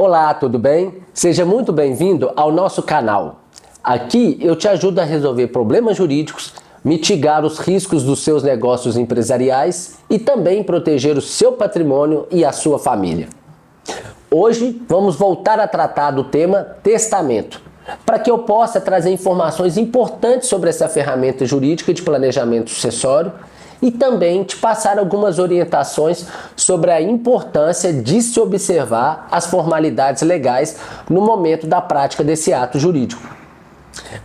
Olá, tudo bem? Seja muito bem-vindo ao nosso canal. Aqui eu te ajudo a resolver problemas jurídicos, mitigar os riscos dos seus negócios empresariais e também proteger o seu patrimônio e a sua família. Hoje vamos voltar a tratar do tema testamento, para que eu possa trazer informações importantes sobre essa ferramenta jurídica de planejamento sucessório e também te passar algumas orientações sobre a importância de se observar as formalidades legais no momento da prática desse ato jurídico.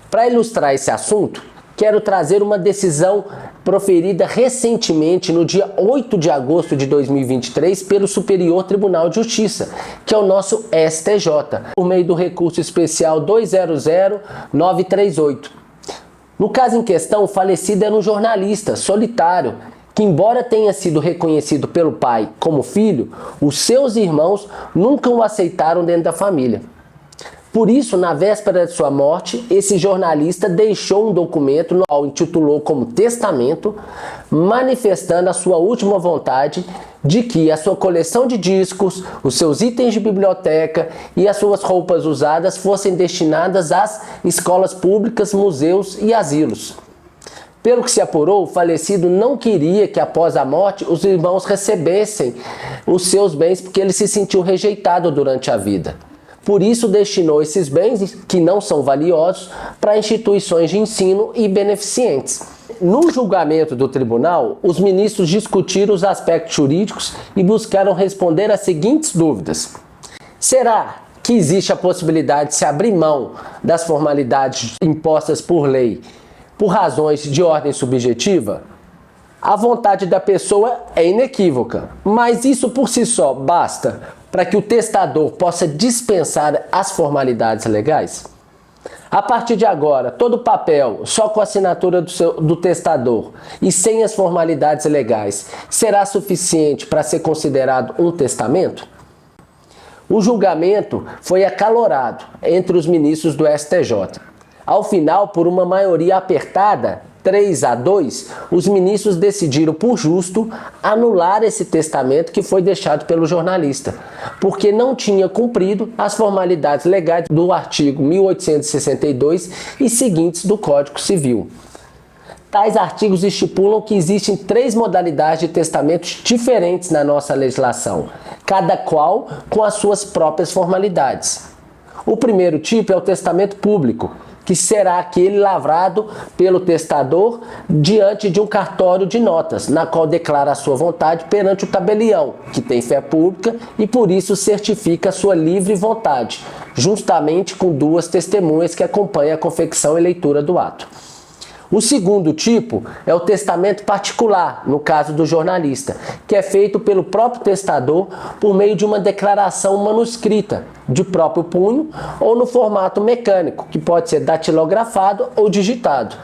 Para ilustrar esse assunto, quero trazer uma decisão proferida recentemente no dia 8 de agosto de 2023 pelo Superior Tribunal de Justiça, que é o nosso STJ, por meio do recurso especial 200938. No caso em questão, o falecido era um jornalista solitário, que embora tenha sido reconhecido pelo pai como filho, os seus irmãos nunca o aceitaram dentro da família. Por isso, na véspera de sua morte, esse jornalista deixou um documento no qual intitulou como testamento, manifestando a sua última vontade de que a sua coleção de discos, os seus itens de biblioteca e as suas roupas usadas fossem destinadas às escolas públicas, museus e asilos. Pelo que se apurou, o falecido não queria que após a morte os irmãos recebessem os seus bens porque ele se sentiu rejeitado durante a vida. Por isso, destinou esses bens, que não são valiosos, para instituições de ensino e beneficentes. No julgamento do tribunal, os ministros discutiram os aspectos jurídicos e buscaram responder às seguintes dúvidas. Será que existe a possibilidade de se abrir mão das formalidades impostas por lei por razões de ordem subjetiva? A vontade da pessoa é inequívoca, mas isso por si só basta para que o testador possa dispensar as formalidades legais? A partir de agora, todo papel só com a assinatura do testador e sem as formalidades legais será suficiente para ser considerado um testamento? O julgamento foi acalorado entre os ministros do STJ. Ao final, por uma maioria apertada, 3-2, os ministros decidiram por justo anular esse testamento que foi deixado pelo jornalista, porque não tinha cumprido as formalidades legais do artigo 1862 e seguintes do Código Civil. Tais artigos estipulam que existem 3 modalidades de testamentos diferentes na nossa legislação, cada qual com as suas próprias formalidades. O primeiro tipo é o testamento público, que será aquele lavrado pelo testador diante de um cartório de notas, na qual declara a sua vontade perante o tabelião, que tem fé pública e por isso certifica a sua livre vontade, juntamente com 2 testemunhas que acompanham a confecção e leitura do ato. O segundo tipo é o testamento particular, no caso do jornalista, que é feito pelo próprio testador por meio de uma declaração manuscrita, de próprio punho ou no formato mecânico, que pode ser datilografado ou digitado.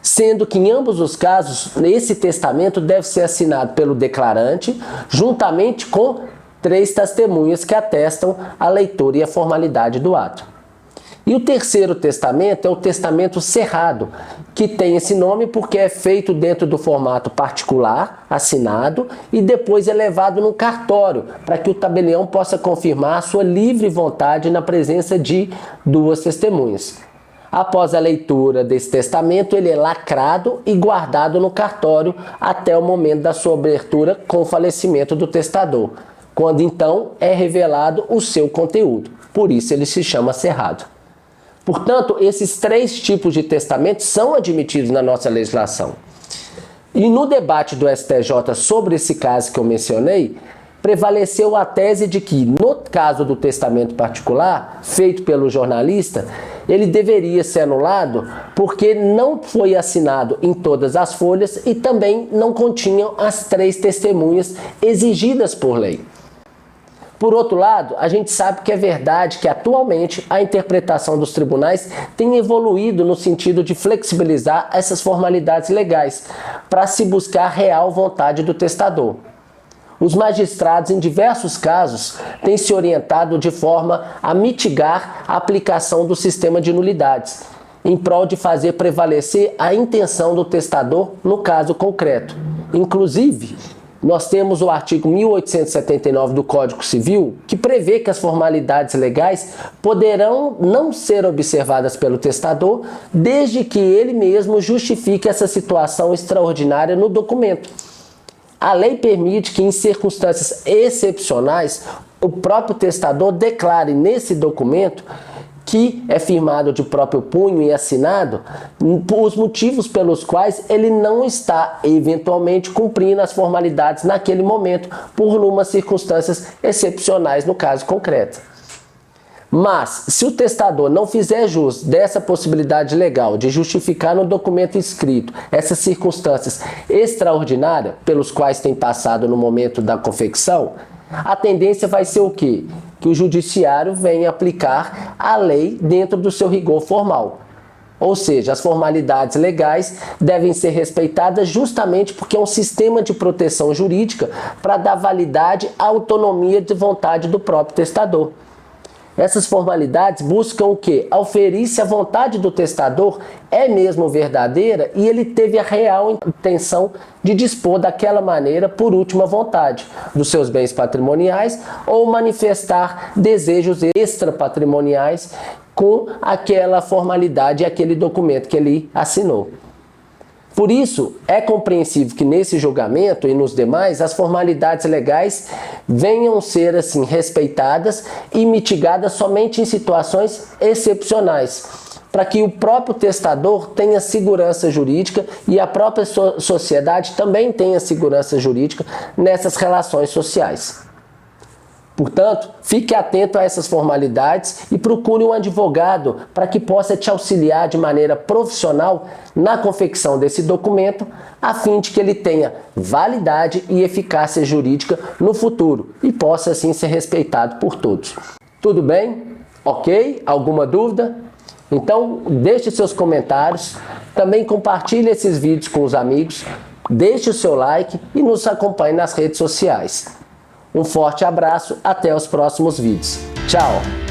Sendo que em ambos os casos, esse testamento deve ser assinado pelo declarante, juntamente com 3 testemunhas que atestam a leitura e a formalidade do ato. E o terceiro testamento é o testamento cerrado, que tem esse nome porque é feito dentro do formato particular, assinado, e depois é levado no cartório, para que o tabelião possa confirmar a sua livre vontade na presença de 2 testemunhas. Após a leitura desse testamento, ele é lacrado e guardado no cartório até o momento da sua abertura com o falecimento do testador, quando então é revelado o seu conteúdo. Por isso ele se chama cerrado. Portanto, esses 3 tipos de testamento são admitidos na nossa legislação. E no debate do STJ sobre esse caso que eu mencionei, prevaleceu a tese de que, no caso do testamento particular, feito pelo jornalista, ele deveria ser anulado porque não foi assinado em todas as folhas e também não continham as 3 testemunhas exigidas por lei. Por outro lado, a gente sabe que é verdade que atualmente a interpretação dos tribunais tem evoluído no sentido de flexibilizar essas formalidades legais para se buscar a real vontade do testador. Os magistrados, em diversos casos, têm se orientado de forma a mitigar a aplicação do sistema de nulidades, em prol de fazer prevalecer a intenção do testador no caso concreto. Inclusive, nós temos o artigo 1879 do Código Civil, que prevê que as formalidades legais poderão não ser observadas pelo testador, desde que ele mesmo justifique essa situação extraordinária no documento. A lei permite que, em circunstâncias excepcionais, o próprio testador declare nesse documento, que é firmado de próprio punho e assinado, os motivos pelos quais ele não está eventualmente cumprindo as formalidades naquele momento, por umas circunstâncias excepcionais no caso concreto. Mas, se o testador não fizer jus dessa possibilidade legal de justificar no documento escrito essas circunstâncias extraordinárias pelos quais tem passado no momento da confecção, a tendência vai ser o quê? Que o judiciário venha aplicar a lei dentro do seu rigor formal. Ou seja, as formalidades legais devem ser respeitadas justamente porque é um sistema de proteção jurídica para dar validade à autonomia de vontade do próprio testador. Essas formalidades buscam o quê? Auferir se a vontade do testador é mesmo verdadeira e ele teve a real intenção de dispor daquela maneira por última vontade dos seus bens patrimoniais ou manifestar desejos extrapatrimoniais com aquela formalidade e aquele documento que ele assinou. Por isso, é compreensível que nesse julgamento e nos demais, as formalidades legais venham ser assim respeitadas e mitigadas somente em situações excepcionais, para que o próprio testador tenha segurança jurídica e a própria sociedade também tenha segurança jurídica nessas relações sociais. Portanto, fique atento a essas formalidades e procure um advogado para que possa te auxiliar de maneira profissional na confecção desse documento, a fim de que ele tenha validade e eficácia jurídica no futuro e possa assim ser respeitado por todos. Tudo bem? Ok? Alguma dúvida? Então, deixe seus comentários, também compartilhe esses vídeos com os amigos, deixe o seu like e nos acompanhe nas redes sociais. Um forte abraço, até os próximos vídeos. Tchau!